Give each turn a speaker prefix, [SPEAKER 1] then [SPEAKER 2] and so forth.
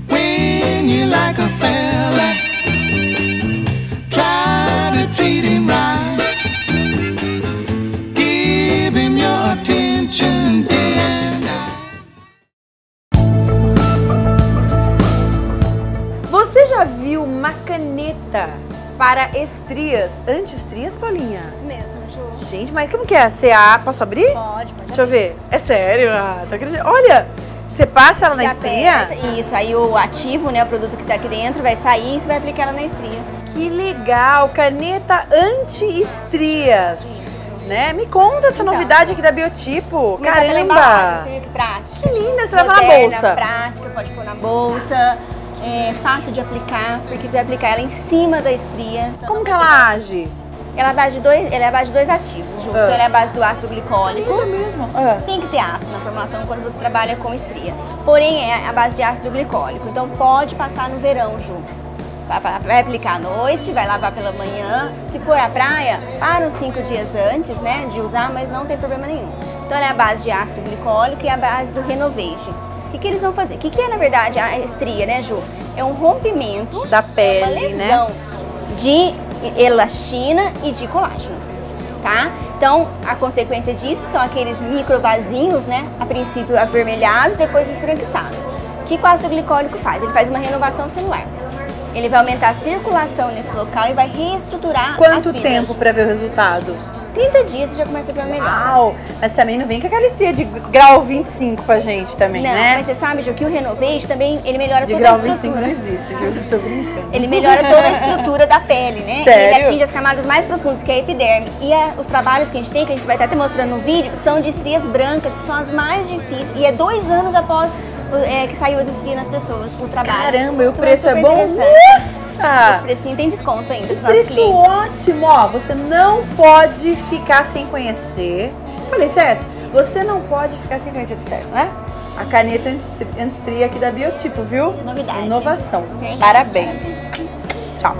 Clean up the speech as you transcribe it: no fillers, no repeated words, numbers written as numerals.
[SPEAKER 1] When you like a fella, try to treat him right. Give him your attention day and night.
[SPEAKER 2] Você já viu uma caneta para estrias, anti-estrias, Paulinha?
[SPEAKER 3] Isso mesmo, Ju.
[SPEAKER 2] Gente, mas como que é? CA, posso abrir?
[SPEAKER 3] Pode.
[SPEAKER 2] Deixa eu ver. É sério? Ah, tá acreditando? Olha, você passa ela na
[SPEAKER 3] Você
[SPEAKER 2] estria?
[SPEAKER 3] aperta, isso, aí o ativo, né, o produto que tá aqui dentro vai sair e você vai aplicar ela na estria.
[SPEAKER 2] Que legal, caneta anti-estrias.
[SPEAKER 3] Isso.
[SPEAKER 2] Né? Me conta essa
[SPEAKER 3] Então,
[SPEAKER 2] novidade aqui da Biotipo.
[SPEAKER 3] Começar pela embalagem,
[SPEAKER 2] Caramba!
[SPEAKER 3] você viu que prática?
[SPEAKER 2] Que linda, você leva na
[SPEAKER 3] Moderna,
[SPEAKER 2] bolsa.
[SPEAKER 3] prática, pode pôr na bolsa, é fácil de aplicar, porque você vai aplicar ela em cima da estria. Então,
[SPEAKER 2] Como que ela age?
[SPEAKER 3] ela é a base de dois ativos, Ju. Então ela é a base do ácido glicólico.
[SPEAKER 2] Linda mesmo.
[SPEAKER 3] Tem que ter ácido na formação quando você trabalha com estria. Porém, é a base de ácido glicólico. Então pode passar no verão, Ju. Vai aplicar à noite, vai lavar pela manhã. Se for à praia, para uns 5 dias antes, né, de usar, mas não tem problema nenhum. Então ela é a base de ácido glicólico e a base do Renovation. O que eles vão fazer? O que é, na verdade, a estria, né, Ju? É um rompimento
[SPEAKER 2] Da pele,
[SPEAKER 3] uma lesão,
[SPEAKER 2] né?
[SPEAKER 3] de elastina e de colágeno, tá? Então, a consequência disso são aqueles microvasinhos, né? A princípio avermelhados, depois esbranquiçados. O que o ácido glicólico faz? Ele faz uma renovação celular. Ele vai aumentar a circulação nesse local e vai reestruturar as
[SPEAKER 2] Quanto
[SPEAKER 3] fibras.
[SPEAKER 2] tempo para ver o resultado?
[SPEAKER 3] 30 dias você já começa a ver o melhor.
[SPEAKER 2] Uau! Mas também não vem com aquela estria de grau 25 pra gente também,
[SPEAKER 3] Não,
[SPEAKER 2] né?
[SPEAKER 3] mas você sabe, Ju, que o Renovation também, ele melhora
[SPEAKER 2] De
[SPEAKER 3] toda
[SPEAKER 2] grau
[SPEAKER 3] a
[SPEAKER 2] 25
[SPEAKER 3] estrutura.
[SPEAKER 2] não existe, viu? Eu tô brincando.
[SPEAKER 3] Ele melhora toda a estrutura da pele, né?
[SPEAKER 2] Sério?
[SPEAKER 3] E ele atinge as camadas mais profundas, que é a epiderme. E os trabalhos que a gente tem, que a gente vai estar até mostrando no vídeo, são de estrias brancas, que são as mais difíceis. E é 2 anos após que saiu as estrias nas pessoas, o trabalho.
[SPEAKER 2] Caramba, e o
[SPEAKER 3] Então,
[SPEAKER 2] preço é
[SPEAKER 3] super
[SPEAKER 2] bom?
[SPEAKER 3] interessante. Esse
[SPEAKER 2] Nossa!
[SPEAKER 3] precinho tem desconto ainda dos nossos
[SPEAKER 2] Preço
[SPEAKER 3] clientes.
[SPEAKER 2] ótimo, ó. Você não pode ficar sem conhecer. Falei certo? Você não pode ficar sem conhecer, tá certo, né? A caneta anti-estria aqui da Biotipo, viu?
[SPEAKER 3] Novidade.
[SPEAKER 2] Inovação.
[SPEAKER 3] Verdade.
[SPEAKER 2] Parabéns. Tchau.